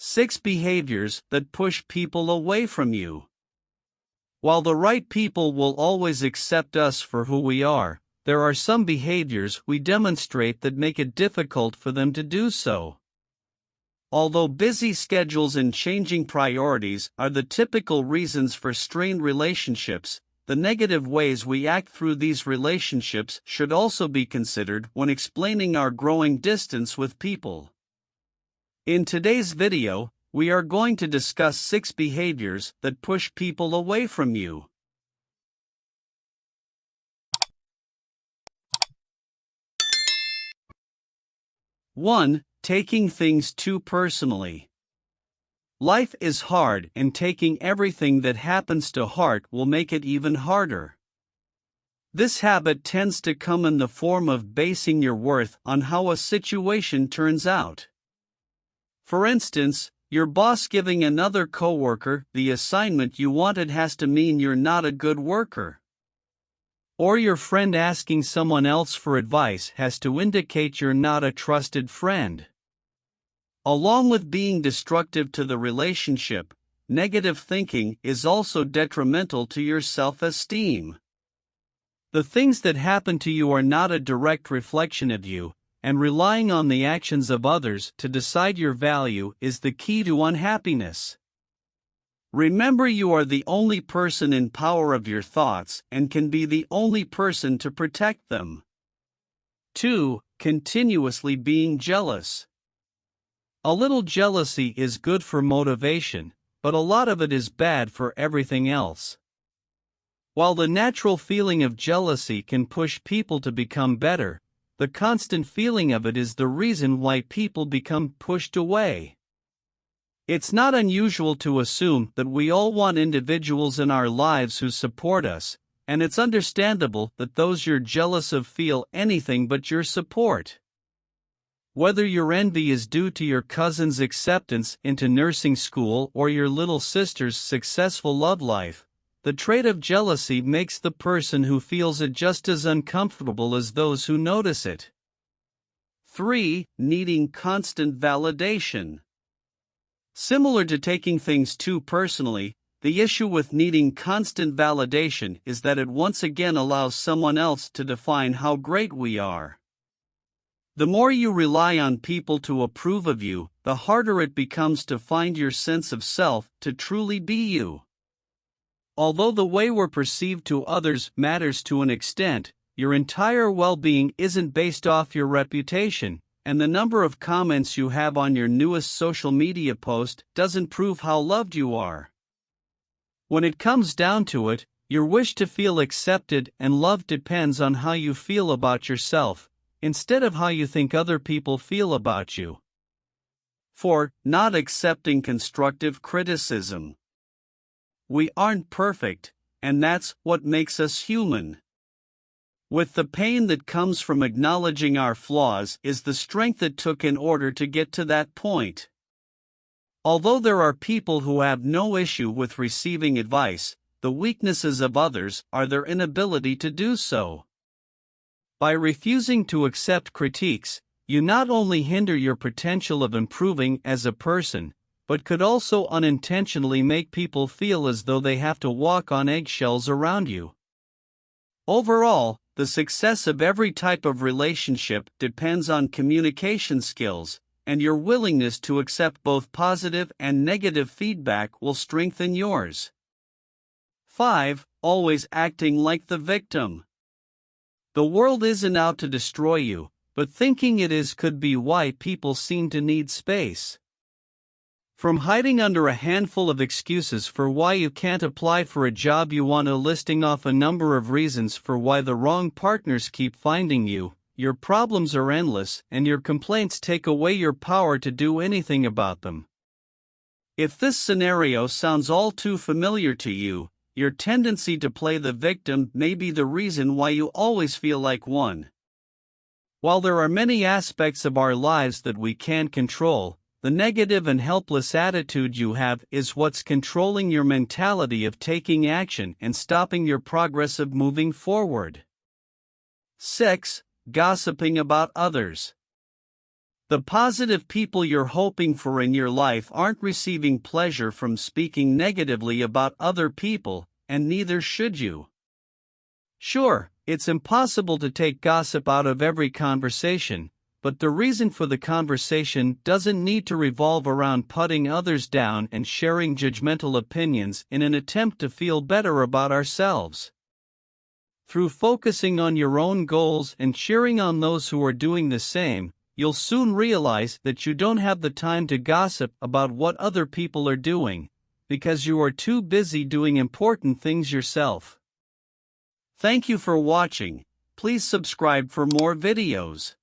6 behaviors that push people away from you. While the right people will always accept us for who we are, there are some behaviors we demonstrate that make it difficult for them to do so. Although busy schedules and changing priorities are the typical reasons for strained relationships, the negative ways we act through these relationships should also be considered when explaining our growing distance with people. In today's video, we are going to discuss 6 behaviors that push people away from you. One, taking things too personally. Life is hard, and taking everything that happens to heart will make it even harder. This habit tends to come in the form of basing your worth on how a situation turns out. For instance, your boss giving another coworker the assignment you wanted has to mean you're not a good worker. Or your friend asking someone else for advice has to indicate you're not a trusted friend. Along with being destructive to the relationship, negative thinking is also detrimental to your self-esteem. The things that happen to you are not a direct reflection of you, and relying on the actions of others to decide your value is the key to unhappiness. Remember, you are the only person in power of your thoughts and can be the only person to protect them. 2. Continuously being jealous. A little jealousy is good for motivation, but a lot of it is bad for everything else. While the natural feeling of jealousy can push people to become better, the constant feeling of it is the reason why people become pushed away. It's not unusual to assume that we all want individuals in our lives who support us, and it's understandable that those you're jealous of feel anything but your support. Whether your envy is due to your cousin's acceptance into nursing school or your little sister's successful love life, the trait of jealousy makes the person who feels it just as uncomfortable as those who notice it. 3. Needing constant validation. Similar to taking things too personally, the issue with needing constant validation is that it once again allows someone else to define how great we are. The more you rely on people to approve of you, the harder it becomes to find your sense of self to truly be you. Although the way we're perceived to others matters to an extent, your entire well-being isn't based off your reputation, and the number of comments you have on your newest social media post doesn't prove how loved you are. When it comes down to it, your wish to feel accepted and loved depends on how you feel about yourself, instead of how you think other people feel about you. 4. Not accepting constructive criticism. We aren't perfect, and that's what makes us human. With the pain that comes from acknowledging our flaws is the strength it took in order to get to that point. Although there are people who have no issue with receiving advice, the weaknesses of others are their inability to do so. By refusing to accept critiques, you not only hinder your potential of improving as a person, but could also unintentionally make people feel as though they have to walk on eggshells around you. Overall, the success of every type of relationship depends on communication skills, and your willingness to accept both positive and negative feedback will strengthen yours. 5. Always acting like the victim. The world isn't out to destroy you, but thinking it is could be why people seem to need space. From hiding under a handful of excuses for why you can't apply for a job you want to listing off a number of reasons for why the wrong partners keep finding you, your problems are endless and your complaints take away your power to do anything about them. If this scenario sounds all too familiar to you, your tendency to play the victim may be the reason why you always feel like one. While there are many aspects of our lives that we can't control, the negative and helpless attitude you have is what's controlling your mentality of taking action and stopping your progress of moving forward. 6. Gossiping about others. The positive people you're hoping for in your life aren't receiving pleasure from speaking negatively about other people, and neither should you. Sure, it's impossible to take gossip out of every conversation, but the reason for the conversation doesn't need to revolve around putting others down and sharing judgmental opinions in an attempt to feel better about ourselves. Through focusing on your own goals and cheering on those who are doing the same, you'll soon realize that you don't have the time to gossip about what other people are doing, because you are too busy doing important things yourself. Thank you for watching. Please subscribe for more videos.